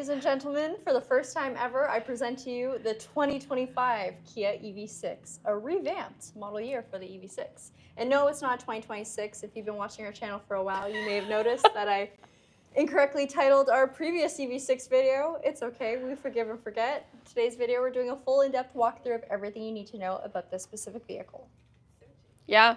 ladies and gentlemen, for the first time ever, I present to you the 2025 Kia EV6, a revamped model year for the EV6. And no, it's not 2026. If you've been watching our channel for a while, you may have noticed that I incorrectly titled our previous EV6 video. It's okay, we forgive and forget. Today's video, we're doing a full in-depth walkthrough of everything you need to know about this specific vehicle. Yeah.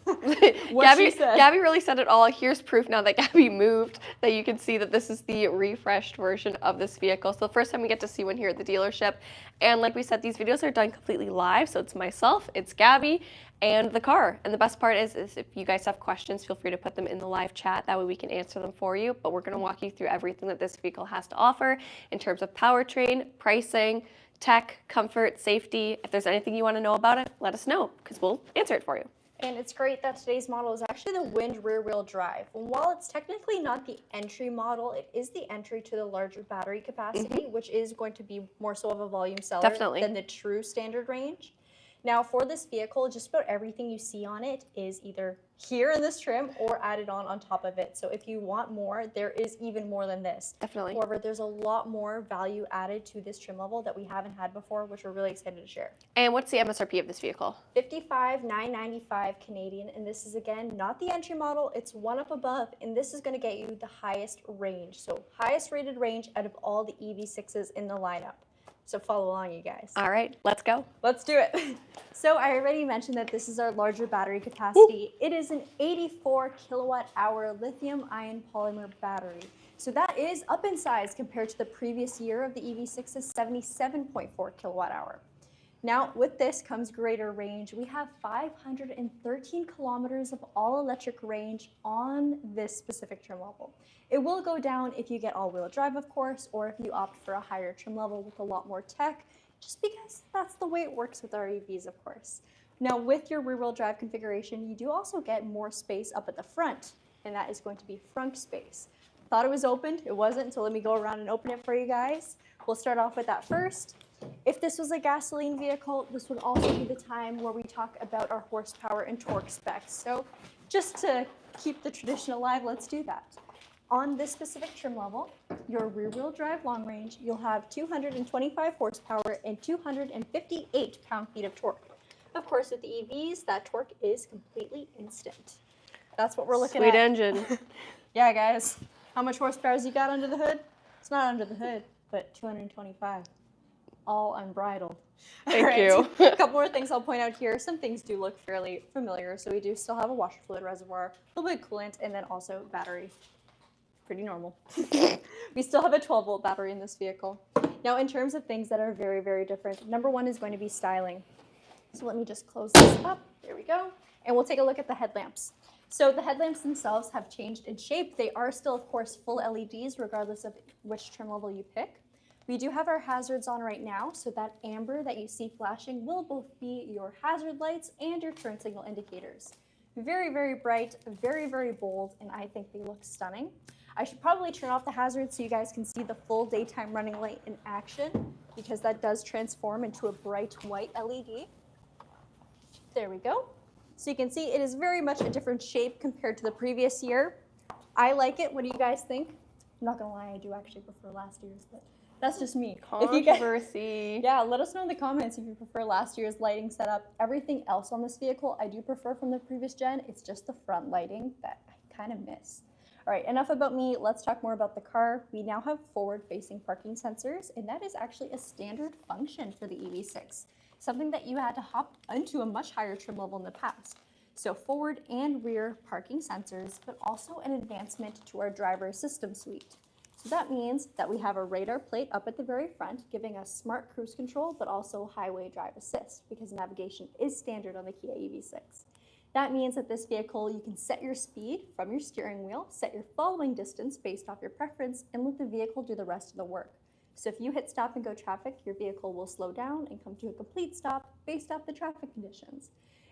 Gabby really said it all. Here's proof now that Gabby moved, that you can see that this is the refreshed version of this vehicle. So the first time we get to see one here at the dealership. And like we said, these videos are done completely live. So it's myself, it's Gabby, and the car. And the best part is if you guys have questions, feel free to put them in the live chat. That way we can answer them for you. But we're going to walk you through everything that this vehicle has to offer in terms of powertrain, pricing, tech, comfort, safety. If there's anything you want to know about it, let us know because we'll answer it for you. And it's great that today's model is actually the wind rear-wheel drive. And while it's technically not the entry model, it is the entry to the larger battery capacity, which is going to be more so of a volume seller than the true standard range. Now, for this vehicle, just about everything you see on it is either here in this trim or added on top of it. So if you want more, there is even more than this. Definitely. However, there's a lot more value added to this trim level that we haven't had before, which we're really excited to share. And what's the MSRP of this vehicle? $55,995 Canadian, and this is again not the entry model, it's one up above, and this is going to get you the highest range. So highest rated range out of all the EV6s in the lineup. So follow along, you guys. All right, let's go. Let's do it. So I already mentioned that this is our larger battery capacity. It is an 84 kilowatt hour lithium ion polymer battery. So that is up in size compared to the previous year of the EV6's 77.4 kilowatt hour. Now, with this comes greater range. We have 513 kilometers of all-electric range on this specific trim level. It will go down if you get all-wheel drive, of course, or if you opt for a higher trim level with a lot more tech, just because that's the way it works with our EVs, of course. Now, with your rear-wheel drive configuration, you do also get more space up at the front, and that is going to be front space. Thought it was opened, it wasn't, so let me go around and open it for you guys. We'll start off with that first. If this was a gasoline vehicle, this would also be the time where we talk about our horsepower and torque specs. So just to keep the tradition alive, let's do that. On this specific trim level, your rear-wheel drive long range, you'll have 225 horsepower and 258 pound-feet of torque. Of course, with the EVs, that torque is completely instant. That's what we're looking at. Sweet engine. Yeah, guys. How much horsepower has you got under the hood? It's not under the hood, but 225. All unbridled. Thank you. A couple more things I'll point out here. Some things do look fairly familiar. So we do still have a washer fluid reservoir, a little bit of coolant, and then also battery. Pretty normal. We still have a 12-volt battery in this vehicle. Now, in terms of things that are very, very different, number one is going to be styling. So let me just close this up. There we go. And we'll take a look at the headlamps. So the headlamps themselves have changed in shape. They are still, of course, full LEDs, regardless of which trim level you pick. We do have our hazards on right now, so that amber that you see flashing will both be your hazard lights and your turn signal indicators. Very, very bright, very, very bold, and I think they look stunning. I should probably turn off the hazards so you guys can see the full daytime running light in action, because that does transform into a bright white LED. There we go. So you can see it is very much a different shape compared to the previous year. I like it. What do you guys think? I'm not gonna lie, I do actually prefer last year's, but that's just me. Controversy. Yeah, let us know in the comments if you prefer last year's lighting setup. Everything else on this vehicle I do prefer from the previous gen. It's just the front lighting that I kind of miss. All right, enough about me. Let's talk more about the car. We now have forward-facing parking sensors, and that is actually a standard function for the EV6, something that you had to hop into a much higher trim level in the past. So forward and rear parking sensors, but also an advancement to our driver system suite. So that means that we have a radar plate up at the very front, giving us smart cruise control, but also highway drive assist, because navigation is standard on the Kia EV6. That means that this vehicle, you can set your speed from your steering wheel, set your following distance based off your preference, and let the vehicle do the rest of the work. So if you hit stop and go traffic, your vehicle will slow down and come to a complete stop based off the traffic conditions.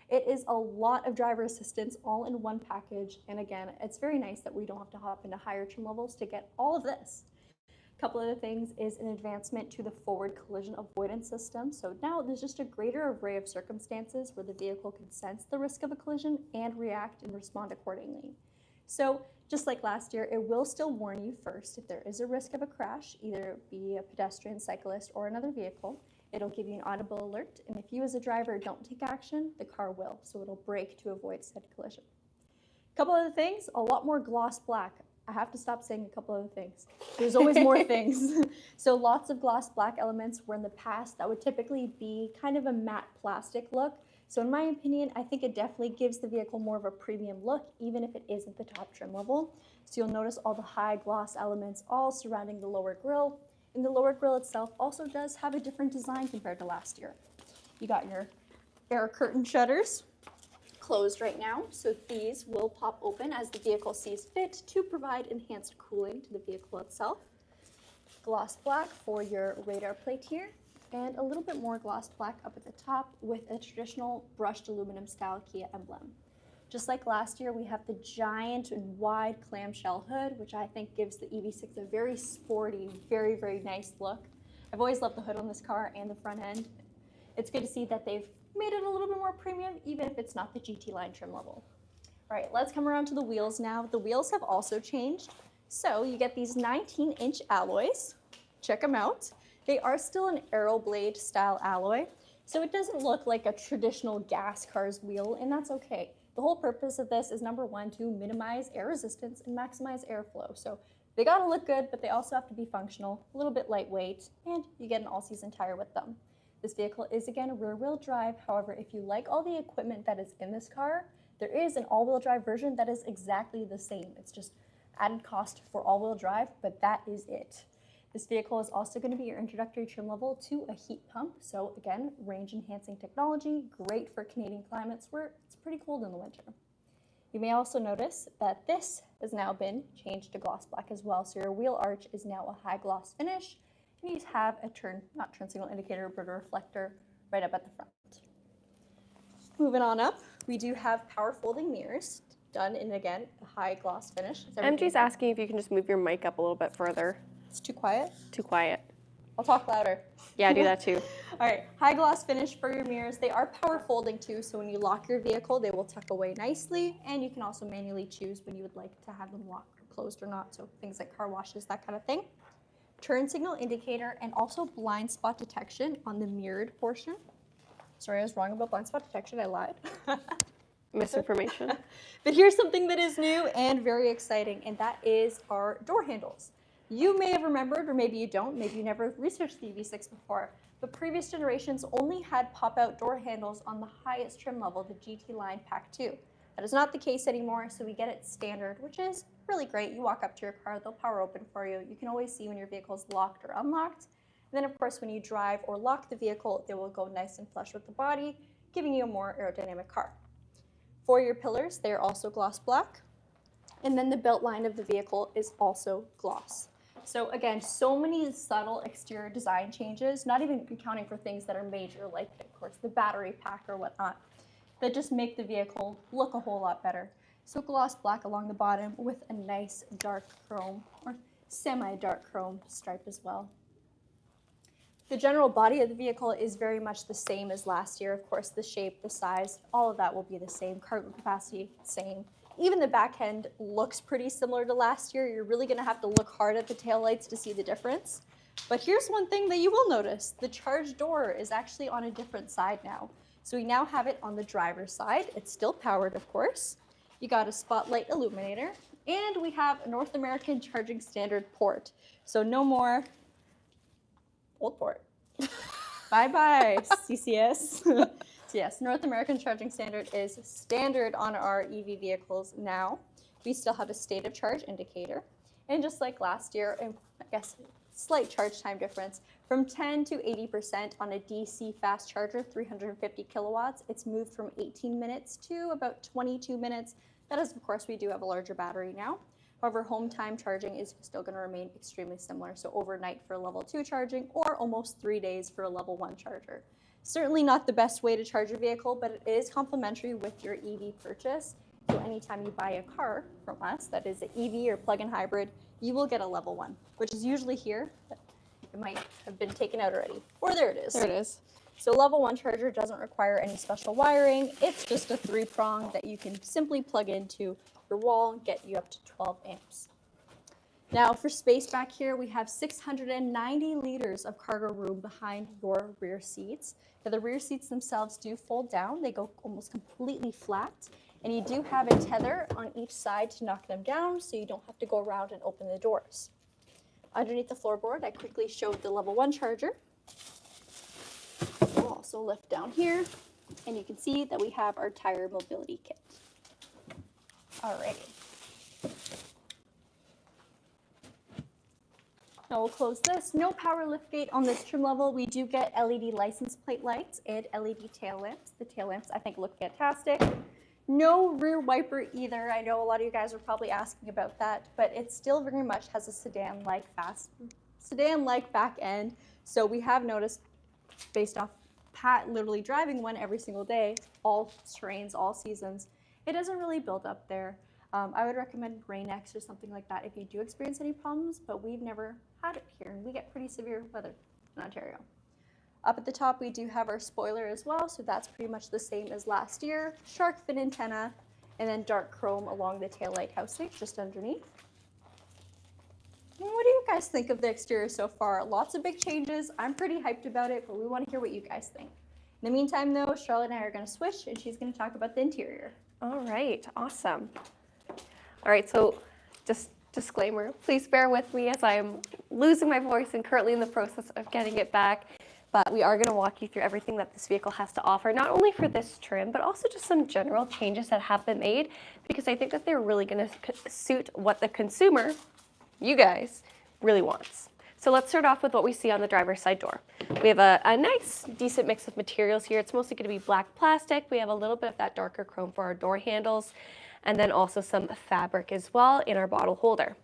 It is a lot of driver assistance all in one package. And again, it's very nice that we don't have to hop into higher trim levels to get all of this. A couple other things is an advancement to the forward collision avoidance system. So now there's just a greater array of circumstances where the vehicle can sense the risk of a collision and react and respond accordingly. So just like last year, it will still warn you first if there is a risk of a crash, either be a pedestrian, cyclist, or another vehicle. It'll give you an audible alert, and if you as a driver don't take action, the car will, so it'll brake to avoid said collision. A couple other things, a lot more gloss black. I have to stop saying a couple other things. There's always more things. So lots of gloss black elements, where in the past that would typically be kind of a matte plastic look. So in my opinion, I think it definitely gives the vehicle more of a premium look, even if it isn't the top trim level. So you'll notice all the high gloss elements all surrounding the lower grille. And the lower grille itself also does have a different design compared to last year. You got your air curtain shutters closed right now, so these will pop open as the vehicle sees fit to provide enhanced cooling to the vehicle itself. Gloss black for your radar plate here, and a little bit more gloss black up at the top with a traditional brushed aluminum style Kia emblem. Just like last year, we have the giant and wide clamshell hood, which I think gives the EV6 a very sporty, very, very nice look. I've always loved the hood on this car and the front end. It's good to see that they've made it a little bit more premium, even if it's not the GT line trim level. All right, let's come around to the wheels now. The wheels have also changed. So you get these 19-inch alloys. Check them out. They are still an aero blade style alloy, so it doesn't look like a traditional gas car's wheel, and that's okay. The whole purpose of this is, number one, to minimize air resistance and maximize airflow. So they gotta look good, but they also have to be functional, a little bit lightweight, and you get an all-season tire with them. This vehicle is, again, a rear-wheel drive. However, if you like all the equipment that is in this car, there is an all-wheel drive version that is exactly the same. It's just added cost for all-wheel drive, but that is it. This vehicle is also going to be your introductory trim level to a heat pump. So again, range-enhancing technology, great for Canadian climates where it's pretty cold in the winter. You may also notice that this has now been changed to gloss black as well. So your wheel arch is now a high gloss finish. And you have a not turn signal indicator, but a reflector right up at the front. Moving on up, we do have power folding mirrors done in, again, a high gloss finish. MG's asking if you can just move your mic up a little bit further. It's too quiet? Too quiet. I'll talk louder. Yeah, do that too. All right, high gloss finish for your mirrors. They are power folding too, so when you lock your vehicle, they will tuck away nicely, and you can also manually choose when you would like to have them locked or closed or not, so things like car washes, that kind of thing. Turn signal indicator and also blind spot detection on the mirrored portion. Sorry, I was wrong about blind spot detection, I lied. Misinformation. But here's something that is new and very exciting, and that is our door handles. You may have remembered, or maybe you don't, maybe you never researched the EV6 before, but previous generations only had pop-out door handles on the highest trim level, the GT line Pack 2. That is not the case anymore, so we get it standard, which is really great. You walk up to your car, they'll power open for you. You can always see when your vehicle is locked or unlocked. And then, of course, when you drive or lock the vehicle, they will go nice and flush with the body, giving you a more aerodynamic car. For your pillars, they are also gloss black. And then the belt line of the vehicle is also gloss. So again, so many subtle exterior design changes, not even accounting for things that are major, like, of course, the battery pack or whatnot, that just make the vehicle look a whole lot better. So gloss black along the bottom with a nice dark chrome or semi-dark chrome stripe as well. The general body of the vehicle is very much the same as last year. Of course, the shape, the size, all of that will be the same. Cargo capacity, same. Even the back end looks pretty similar to last year. You're really gonna have to look hard at the taillights to see the difference. But here's one thing that you will notice. The charge door is actually on a different side now. So we now have it on the driver's side. It's still powered, of course. You got a spotlight illuminator, and we have a North American charging standard port. So no more old port. Bye-bye, CCS. So yes, North American charging standard is standard on our EV vehicles now. We still have a state of charge indicator. And just like last year, and I guess slight charge time difference, from 10 to 80% on a DC fast charger, 350 kilowatts, it's moved from 18 minutes to about 22 minutes. That is, of course, we do have a larger battery now. However, home time charging is still going to remain extremely similar. So overnight for a level 2 charging, or almost 3 days for a level 1 charger. Certainly not the best way to charge your vehicle, but it is complimentary with your EV purchase. So anytime you buy a car from us that is an EV or plug-in hybrid, you will get a level 1, which is usually here, but it might have been taken out already. Or there it is. There it is. So level 1 charger doesn't require any special wiring. It's just a 3-prong that you can simply plug into your wall and get you up to 12 amps. Now for space back here, we have 690 liters of cargo room behind your rear seats. Now the rear seats themselves do fold down. They go almost completely flat. And you do have a tether on each side to knock them down so you don't have to go around and open the doors. Underneath the floorboard, I quickly showed the level 1 charger. We'll also lift down here, and you can see that we have our tire mobility kit. Alrighty. Now we'll close this. No power liftgate on this trim level. We do get LED license plate lights and LED tail lamps. The tail lamps I think look fantastic. No rear wiper either. I know a lot of you guys are probably asking about that, but it still very much has a sedan-like back end. So we have noticed, based off Pat literally driving one every single day, all terrains, all seasons, it doesn't really build up there. I would recommend Rain-X or something like that if you do experience any problems, but we've never had it here, and we get pretty severe weather in Ontario. Up at the top, we do have our spoiler as well, so that's pretty much the same as last year. Shark fin antenna, and then dark chrome along the taillight housing just underneath. And what do you guys think of the exterior so far? Lots of big changes. I'm pretty hyped about it, but we want to hear what you guys think. In the meantime, though, Charlotte and I are going to switch, and she's going to talk about the interior. All right, awesome. All right, so just disclaimer, please bear with me as I am losing my voice and currently in the process of getting it back. But we are going to walk you through everything that this vehicle has to offer, not only for this trim, but also just some general changes that have been made, because I think that they're really going to suit what the consumer, you guys, really wants. So let's start off with what we see on the driver's side door. We have a nice, decent mix of materials here. It's mostly going to be black plastic. We have a little bit of that darker chrome for our door handles, and then also some fabric as well in our bottle holder.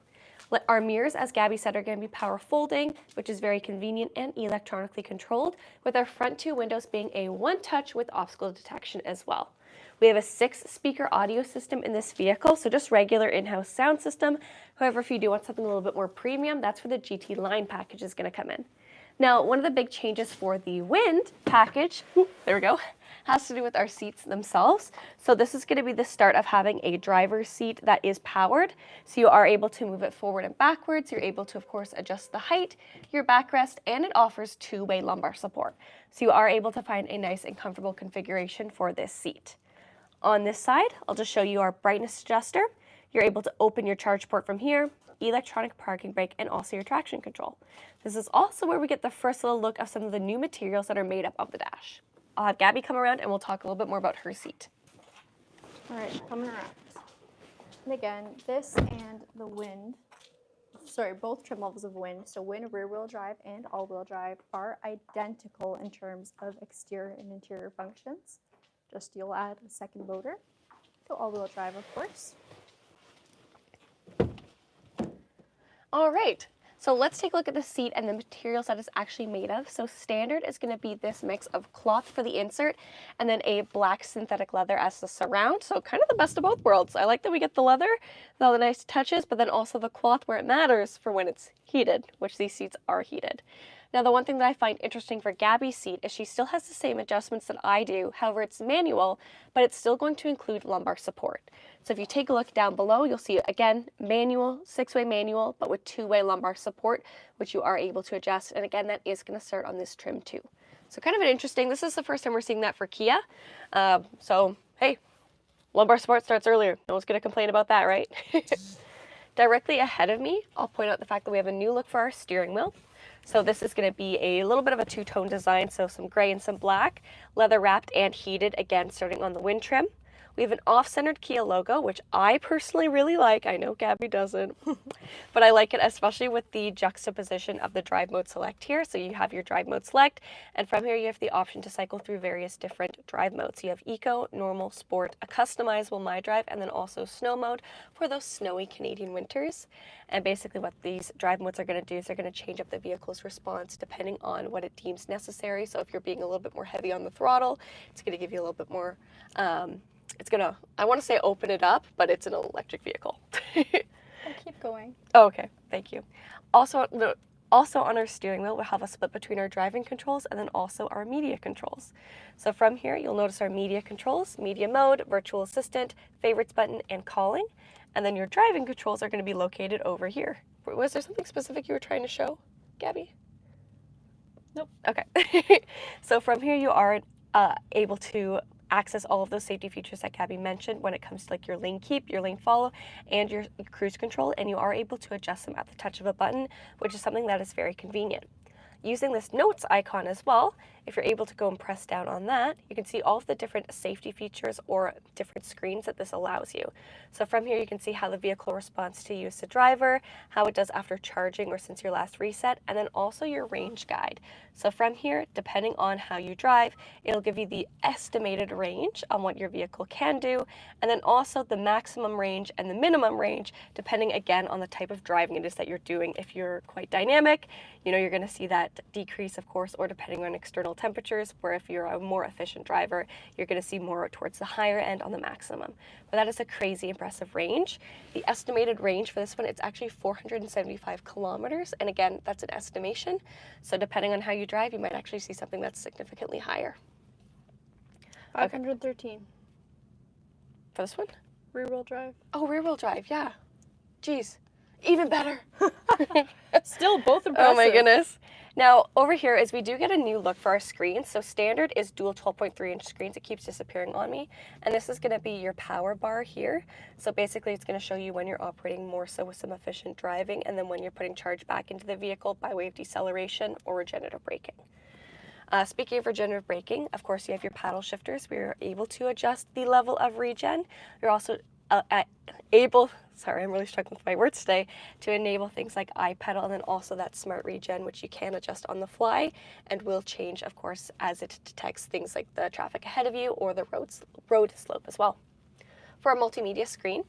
Our mirrors, as Gabby said, are going to be power folding, which is very convenient and electronically controlled, with our front 2 windows being a one-touch with obstacle detection as well. We have a 6-speaker audio system in this vehicle, so just regular in-house sound system. However, if you do want something a little bit more premium, that's where the GT line package is going to come in. Now, one of the big changes for the wind package, there we go, has to do with our seats themselves. So this is going to be the start of having a driver's seat that is powered. So you are able to move it forward and backwards. You're able to, of course, adjust the height, your backrest, and it offers 2-way lumbar support. So you are able to find a nice and comfortable configuration for this seat. On this side, I'll just show you our brightness adjuster. You're able to open your charge port from here, electronic parking brake, and also your traction control. This is also where we get the first little look of some of the new materials that are made up of the dash. I'll have Gabby come around and we'll talk a little bit more about her seat. All right, coming around. And again, this and the wind, both trim levels of wind, so wind rear-wheel drive and all-wheel drive are identical in terms of exterior and interior functions. Just you'll add a second motor to all-wheel drive, of course. All right, so let's take a look at the seat and the materials that it's actually made of. So standard is going to be this mix of cloth for the insert and then a black synthetic leather as the surround. So kind of the best of both worlds. I like that we get the leather with all the nice touches, but then also the cloth where it matters for when it's heated, which these seats are heated. Now, the one thing that I find interesting for Gabby's seat is she still has the same adjustments that I do. However, it's manual, but it's still going to include lumbar support. So if you take a look down below, you'll see, again, manual, 6-way manual, but with 2-way lumbar support, which you are able to adjust. And again, that is going to start on this trim too. So kind of an interesting, this is the first time we're seeing that for Kia. So, hey, lumbar support starts earlier. No one's going to complain about that, right? Directly ahead of me, I'll point out the fact that we have a new look for our steering wheel. So this is going to be a little bit of a 2-tone design, so some gray and some black, leather wrapped and heated, again starting on the wind trim. We have an off-centered Kia logo, which I personally really like. I know Gabby doesn't, but I like it especially with the juxtaposition of the drive mode select here. So you have your drive mode select, and from here you have the option to cycle through various different drive modes. You have eco, normal, sport, a customizable My Drive, and then also snow mode for those snowy Canadian winters. And basically what these drive modes are going to do is they're going to change up the vehicle's response depending on what it deems necessary. So if you're being a little bit more heavy on the throttle, it's going to give you a little bit more it's gonna, I want to say open it up, but it's an electric vehicle. I'll keep going. Oh, okay, thank you. Also, Also on our steering wheel, we'll have a split between our driving controls and then also our media controls. So from here, you'll notice our media controls, media mode, virtual assistant, favorites button, and calling. And then your driving controls are going to be located over here. Was there something specific you were trying to show, Gabby? Nope. Okay. So from here, you are able to access all of those safety features that Gabby mentioned when it comes to like your lane keep, your lane follow, and your cruise control, and you are able to adjust them at the touch of a button, which is something that is very convenient. Using this notes icon as well, if you're able to go and press down on that, you can see all of the different safety features or different screens that this allows you. So from here, you can see how the vehicle responds to you as the driver, how it does after charging or since your last reset, and then also your range guide. So from here, depending on how you drive, it'll give you the estimated range on what your vehicle can do, and then also the maximum range and the minimum range, depending again on the type of driving it is that you're doing. If you're quite dynamic, you know, you're going to see that decrease, of course, or depending on external temperatures, where if you're a more efficient driver, you're going to see more towards the higher end on the maximum. But that is a crazy impressive range. The estimated range for this one, it's actually 475 kilometers. And again, that's an estimation. So depending on how you drive, you might actually see something that's significantly higher. 513. For this one? Rear-wheel drive. Oh, rear-wheel drive, yeah. Geez, even better. Still both impressive. Oh my goodness. Now, over here is we do get a new look for our screens. So standard is dual 12.3-inch screens. It keeps disappearing on me. And this is going to be your power bar here. So basically, it's going to show you when you're operating more so with some efficient driving, and then when you're putting charge back into the vehicle by way of deceleration or regenerative braking. Speaking of regenerative braking, of course, you have your paddle shifters. We're able to adjust the level of regen. You're also able, sorry, I'm really struggling with my words today, to enable things like iPedal and then also that smart regen, which you can adjust on the fly and will change, of course, as it detects things like the traffic ahead of you or the road slope as well. For our multimedia screen,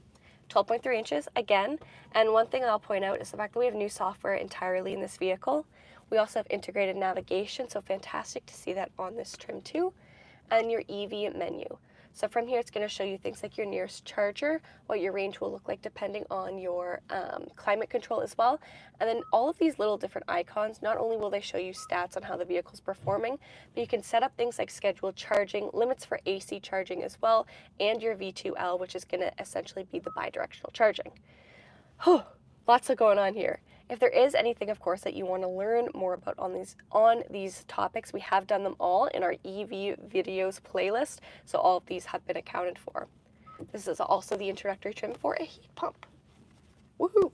12.3 inches again, and one thing I'll point out is the fact that we have new software entirely in this vehicle. We also have integrated navigation, so fantastic to see that on this trim too, and your EV menu. So from here, it's going to show you things like your nearest charger, what your range will look like depending on your climate control as well. And then all of these little different icons, not only will they show you stats on how the vehicle's performing, but you can set up things like scheduled charging, limits for AC charging as well, and your V2L, which is going to essentially be the bidirectional charging. Whew, lots of going on here. If there is anything, of course, that you want to learn more about on these topics, we have done them all in our EV videos playlist, so all of these have been accounted for. This is also the introductory trim for a heat pump. Woohoo!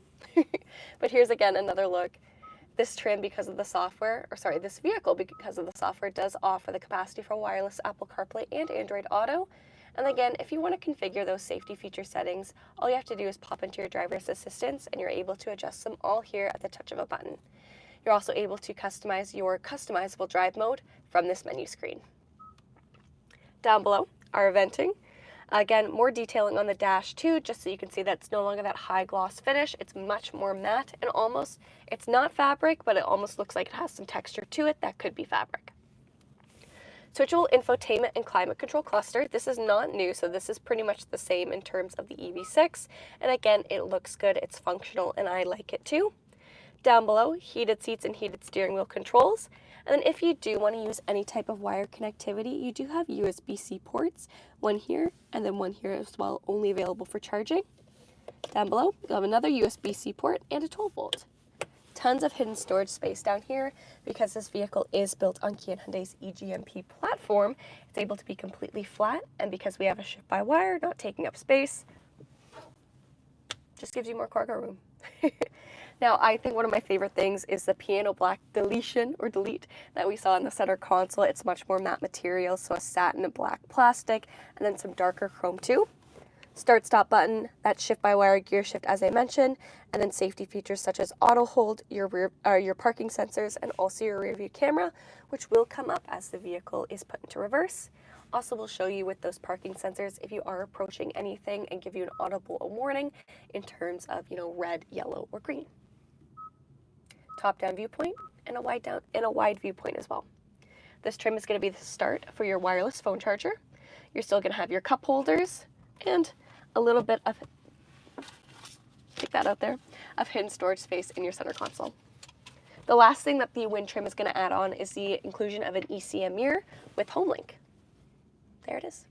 But here's again another look. This trim, because of the software, or sorry, this vehicle, because of the software, does offer the capacity for wireless Apple CarPlay and Android Auto. And again, if you want to configure those safety feature settings, all you have to do is pop into your driver's assistance and you're able to adjust them all here at the touch of a button. You're also able to customize your customizable drive mode from this menu screen. Down below, our venting. Again, more detailing on the dash too, just so you can see that it's no longer that high gloss finish. It's much more matte and almost, it's not fabric, but it almost looks like it has some texture to it that could be fabric. Switchable infotainment and climate control cluster. This is not new, so this is pretty much the same in terms of the EV6. And again, it looks good, it's functional, and I like it too. Down below, heated seats and heated steering wheel controls. And then if you do want to use any type of wire connectivity, you do have USB-C ports, one here and then one here as well, only available for charging. Down below, you'll have another USB-C port and a 12-volt. Tons of hidden storage space down here because this vehicle is built on Kia and Hyundai's eGMP platform. It's able to be completely flat, and because we have a shift-by-wire, not taking up space, just gives you more cargo room. Now, I think one of my favorite things is the piano black deletion or delete that we saw in the center console. It's much more matte material, so a satin and black plastic, and then some darker chrome too. Start-stop button, that shift-by-wire gear shift as I mentioned, and then safety features such as auto hold, your parking sensors, and also your rear view camera, which will come up as the vehicle is put into reverse. Also, we'll show you with those parking sensors if you are approaching anything and give you an audible warning in terms of, red, yellow, or green. Top-down viewpoint and a wide viewpoint as well. This trim is going to be the start for your wireless phone charger. You're still going to have your cup holders and a little bit of, take that out there, of hidden storage space in your center console. The last thing that the wind trim is going to add on is the inclusion of an ECM mirror with HomeLink. There it is.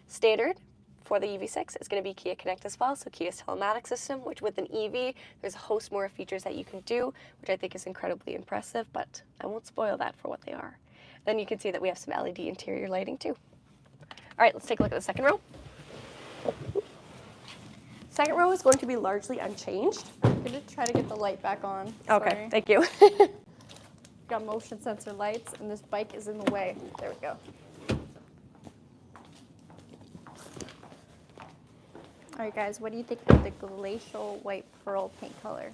Standard for the EV6 is going to be Kia Connect as well, so Kia's telematics system, which with an EV, there's a host more features that you can do, which I think is incredibly impressive, but I won't spoil that for what they are. Then you can see that we have some LED interior lighting too. All right, let's take a look at the second row. Second row is going to be largely unchanged. I'm gonna try to get the light back on. Okay, Sorry. thank you. Got motion sensor lights, and this bike is in the way. There we go. All right, guys, what do you think of the Glacial White Pearl paint color?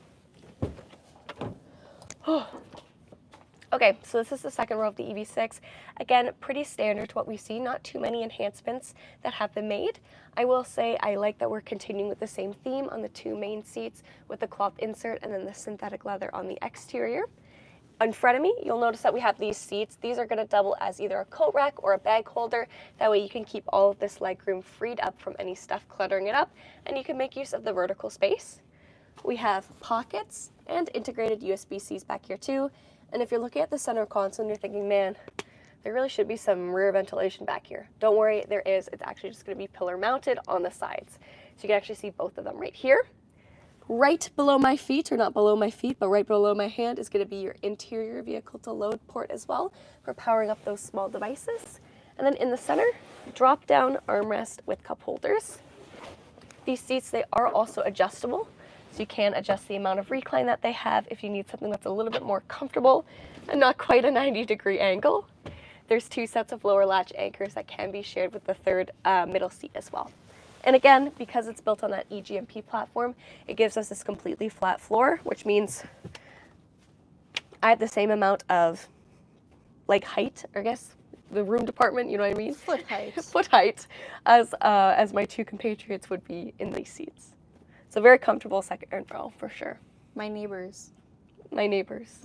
Okay, so this is the second row of the EV6. Again, pretty standard to what we see, not too many enhancements that have been made. I will say I like that we're continuing with the same theme on the two main seats with the cloth insert and then the synthetic leather on the exterior. In front of me, you'll notice that we have these seats. These are going to double as either a coat rack or a bag holder. That way you can keep all of this legroom freed up from any stuff cluttering it up, and you can make use of the vertical space. We have pockets and integrated USB-Cs back here too. And if you're looking at the center console and you're thinking, man, there really should be some rear ventilation back here. Don't worry, there is. It's actually just going to be pillar mounted on the sides. So you can actually see both of them right here. Right below my feet, or not below my feet, but right below my hand is going to be your interior vehicle to load port as well for powering up those small devices. And then in the center, drop down armrest with cup holders. These seats, they are also adjustable. So you can adjust the amount of recline that they have if you need something that's a little bit more comfortable and not quite a 90-degree angle. There's two sets of lower latch anchors that can be shared with the third middle seat as well. And again, because it's built on that eGMP platform, it gives us this completely flat floor, which means I have the same amount of like height, I guess, the room department, you know what I mean? Foot height. Foot height, as my two compatriots would be in these seats. So very comfortable second row for sure. My neighbors. My neighbors.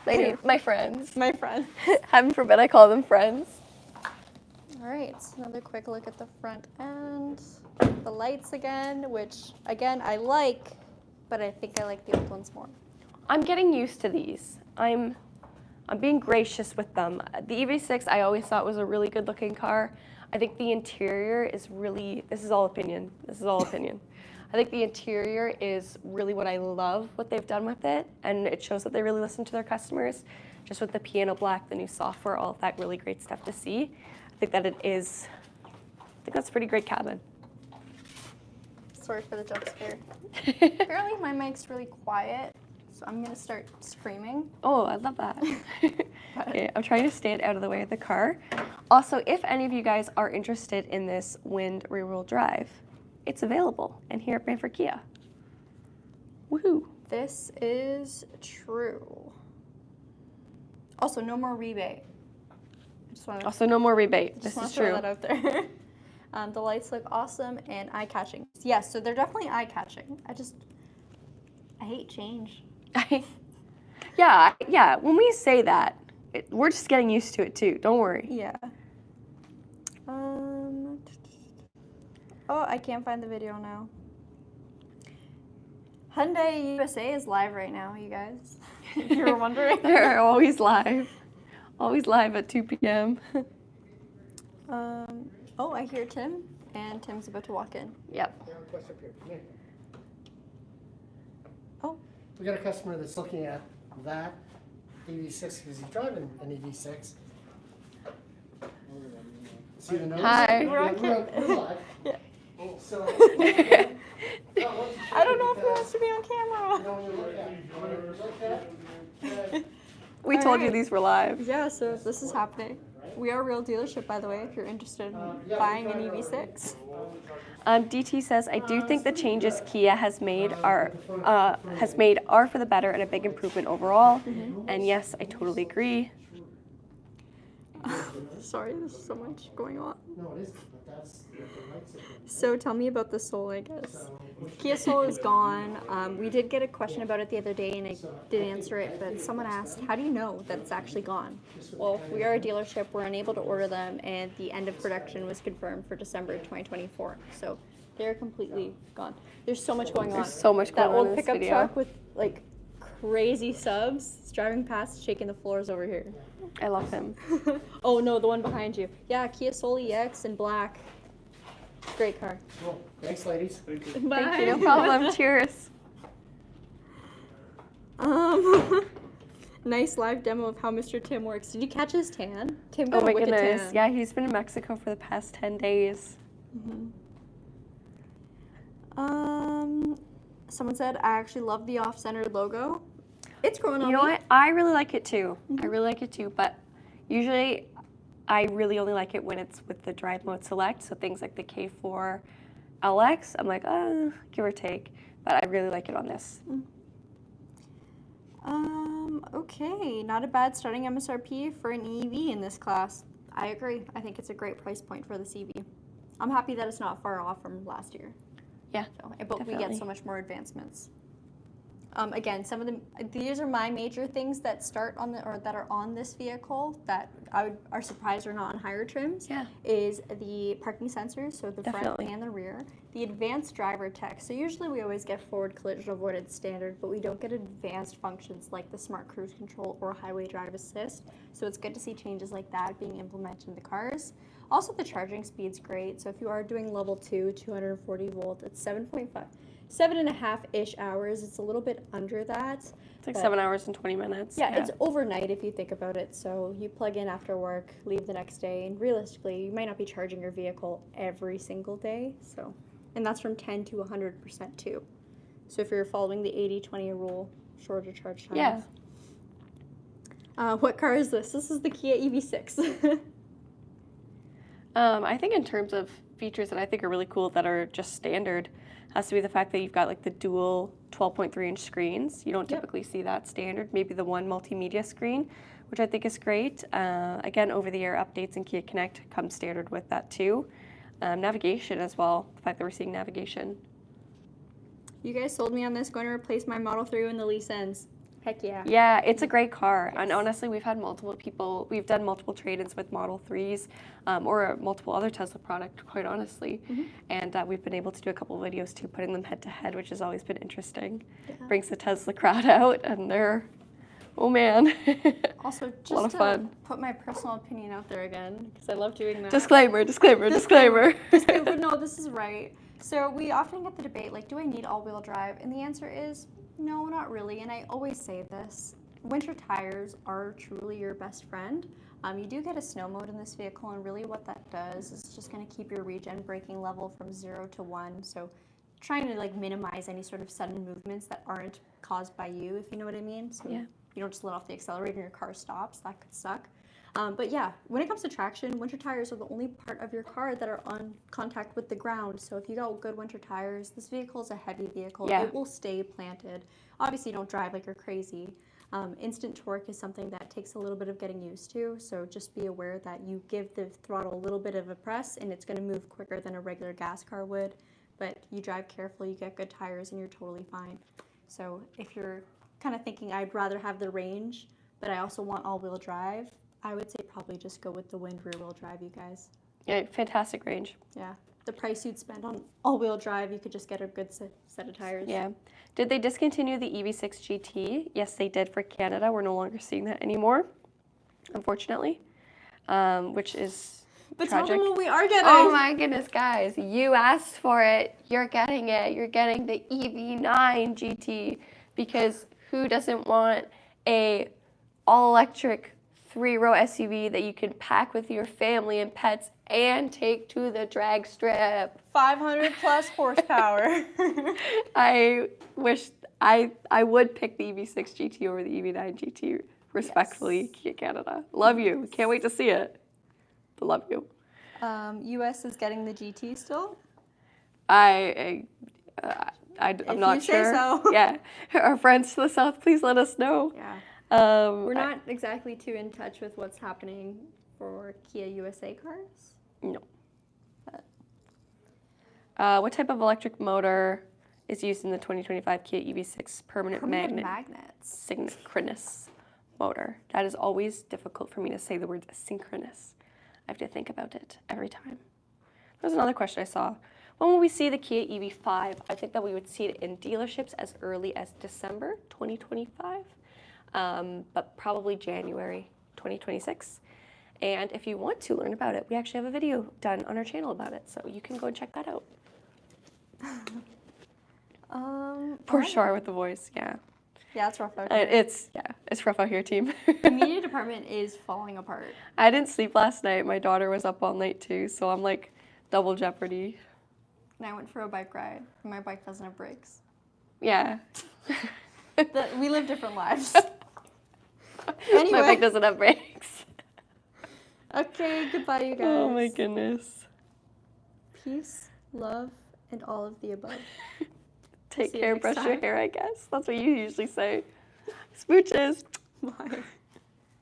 My friends. My friends. Heaven forbid I call them friends. All right, another quick look at the front end. The lights again, which again I like, but I think I like the old ones more. I'm getting used to these. I'm being gracious with them. The EV6 I always thought was a really good looking car. I think the interior is really, this is all opinion. I think the interior is really what I love, what they've done with it, and it shows that they really listen to their customers. Just with the piano black, the new software, all of that really great stuff to see. I think that's a pretty great cabin. Sorry for the jump scare. Apparently my mic's really quiet, so I'm gonna start screaming. Oh, I love that. Okay, I'm trying to stand out of the way of the car. Also, if any of you guys are interested in this wind rear-wheel drive, it's available and here at Brantford Kia. Woohoo! This is true. Also, no more rebate. Also, no more rebate. This is true. Throw that out there. The lights look awesome and eye-catching. Yes, so they're definitely eye-catching. I hate change. Yeah. When we say that, we're just getting used to it too. Don't worry. Yeah. Oh, I can't find the video now. Hyundai USA is live right now, you guys. If you were wondering. They're always live. Always live at 2 p.m. Oh, I hear Tim, and Tim's about to walk in. Yep. Oh. We got a customer that's looking at that EV6 because he's driving an EV6. See the notice? Hi. We're live. Yeah. So, I don't know if he wants to be on camera. We told you these were live. Yeah, so this is happening. We are a real dealership, by the way, if you're interested in buying an EV6. DT says, I do think the changes Kia has made are for the better and a big improvement overall. Mm-hmm. And yes, I totally agree. Sorry, there's so much going on. no, it isn't, but that's the lights. So tell me about the Soul, I guess. Kia Soul is gone. We did get a question about it the other day, and I did answer it, but someone asked, how do you know that it's actually gone? Well, we are a dealership. We're unable to order them, and the end of production was confirmed for December 2024. So they're completely gone. There's so much going on. There's so much going on in this That old pickup video. truck with, like, crazy subs. He's driving past, shaking the floors over here. I love him. Oh no, the one behind you. Yeah, Kia Soul EX in black. Great car. Cool. Thanks, ladies. Thank you. Bye. Thank you, no problem. Cheers. Nice live demo of how Mr. Tim works. Did you catch his tan? Tim Oh got my a wicked goodness. tan. Yeah, he's been in Mexico for the past 10 days. Someone said, I actually love the off-center logo. It's growing on You know me. what? I really like it too. I really like it too, but usually I really only like it when it's with the drive mode select. So things like the K4 LX, I'm like, give or take. But I really like it on this. Okay, not a bad starting MSRP for an EV in this class. I agree. I think it's a great price point for this EV. I'm happy that it's not far off from last year. Yeah, So, but we get definitely. so much more advancements. Again, some of them, these are my major things that start on the, or that are on this vehicle that are surprised are not on higher trims. Yeah. Is the parking sensors, so the Definitely. front and the rear. The advanced driver tech. So usually we always get forward collision avoidance standard, but we don't get advanced functions like the smart cruise control or highway drive assist. So it's good to see changes like that being implemented in the cars. Also, the charging speed's great. So if you are doing level 2, 240 volt, it's 7.5-ish hours. It's a little bit under that. It's like but 7 hours and 20 minutes. yeah, it's overnight if you think about it. So you plug in after work, leave the next day, and realistically, you might not be charging your vehicle every single day. So, and that's from 10 to 100% too. So if you're following the 80-20 rule, shorter charge times. Yeah. What car is this? This is the Kia EV6. I think in terms of features that I think are really cool that are just standard has to be the fact that you've got like the dual 12.3-inch screens. You don't typically see that standard. Maybe the one multimedia screen, which I think is great. Again, over-the-air updates in Kia Connect come standard with that too. Navigation as well, the fact that we're seeing navigation. You guys sold me on this. Going to replace my Model 3 when the lease ends. Heck yeah. Yeah, it's a great car. Yes. And honestly, we've done multiple trade-ins with Model 3s or multiple other Tesla product, quite honestly. And we've been able to do a couple of videos too, putting them head-to-head, which has always been interesting. Yeah. Brings the Tesla crowd out, and they're, oh man. Also, A lot just of to fun. put my personal opinion out there again, because I love doing that. Disclaimer. Disclaimer, but no, this is right. So we often get the debate, like, do I need all-wheel drive? And the answer is no, not really. And I always say this, winter tires are truly your best friend. You do get a snow mode in this vehicle, and really what that does is just going to keep your regen braking level from 0 to 1. So trying to like minimize any sort of sudden movements that aren't caused by you, if you know what I mean. So Yeah. you don't just let off the accelerator and your car stops. That could suck. But yeah, when it comes to traction, winter tires are the only part of your car that are on contact with the ground. So if you got good winter tires, this vehicle is a heavy vehicle. Yeah. It will stay planted. Obviously, you don't drive like you're crazy. Instant torque is something that takes a little bit of getting used to. So just be aware that you give the throttle a little bit of a press and it's going to move quicker than a regular gas car would. But you drive carefully, you get good tires, and you're totally fine. So if you're kind of thinking, I'd rather have the range, but I also want all-wheel drive, I would say probably just go with the wind rear-wheel drive, you guys. Yeah, fantastic range. Yeah. The price you'd spend on all-wheel drive, you could just get a good set of tires. Yeah. Did they discontinue the EV6 GT? Yes, they did for Canada. We're no longer seeing that anymore, unfortunately, which is But tragic. tell them what we are getting. Oh my goodness, guys. You asked for it. You're getting it. You're getting the EV9 GT because who doesn't want a all-electric 3-row SUV that you can pack with your family and pets and take to the drag strip? 500 plus horsepower. I wish I would pick the EV6 GT over the EV9 GT, respectfully, Kia Canada. Love you. Can't wait to see it. But love you. US is getting the GT still? I'm If not you say sure. so. Yeah, our friends to the south, please let us know. Yeah. We're We're not exactly too in touch with what's happening for Kia USA cars. No. What type of electric motor is used in the 2025 Kia EV6 permanent magnet magnets. synchronous motor? That is always difficult for me to say the word synchronous. I have to think about it every time. There's another question I saw. When will we see the Kia EV5? I think that we would see it in dealerships as early as December 2025, but probably January 2026. And if you want to learn about it, we actually have a video done on our channel about it, so you can go and check that out. Poor Shar with the voice, yeah. Yeah, it's rough out here. It's rough out here, team. The media department is falling apart. I didn't sleep last night. My daughter was up all night too, so I'm like double jeopardy. And I went for a bike ride. My bike doesn't have brakes. Yeah. We live different lives. Anyway. My bike doesn't have brakes. Okay, goodbye, you guys. Oh my goodness. Peace, love, and all of the above. Take See you care, next brush your time. hair, I guess. That's what you usually say. Smooches. Bye.